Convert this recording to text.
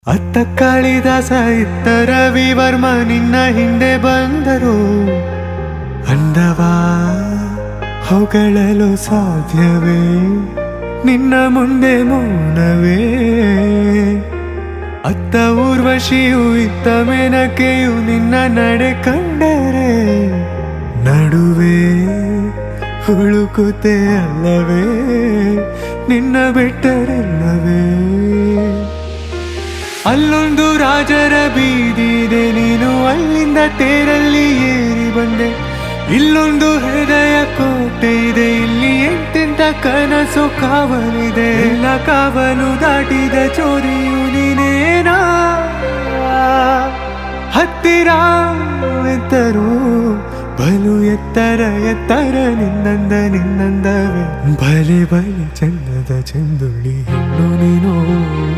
ಅತ್ತ ಕಾಳಿದಾಸ ಇತ್ತ ರವಿವರ್ಮ ನಿನ್ನ ಹಿಂದೆ ಬಂದರು. ಅಂದವಾ ಹೊಗಳಲು ಸಾಧ್ಯವೇ ನಿನ್ನ ಮುಂದೆ ಮೌನವೇ. ಅತ್ತ ಊರ್ವಶಿಯು ಇತ್ತ ಮೇನಕೆಯು ನಿನ್ನ ನಡೆ ಕಂಡರೆ ನಡುವೆ ಹುಳುಕುತ್ತೆ ಅಲ್ಲವೇ ನಿನ್ನ ಬಿಟ್ಟರೆಲ್ಲವೇ. ಅಲ್ಲೊಂದು ರಾಜರ ಬೀದಿದೆ ನೀನು ಅಲ್ಲಿಂದ ತೇರಲ್ಲಿ ಏರಿ ಬಂದೆ. ಇಲ್ಲೊಂದು ಹೃದಯ ಕೋಟೆ ಇದೆ ಇಲ್ಲಿ ಎಂತೆಂತ ಕನಸು ಕಾವಲಿದೆ. ಎಲ್ಲ ಕಾವಲು ದಾಟಿದ ಚೋರಿಯು ನೀನೇನಾ. ಹತ್ತಿರ ಎತ್ತರು ಬಲು ಎತ್ತರ ಎತ್ತರ ನಿನ್ನಂದವೇ. ಬಲೆ ಬಲೆ ಚಂದದ ಚಂದುಳ್ಳಿ ಹೆಣ್ಣು ನೀನು.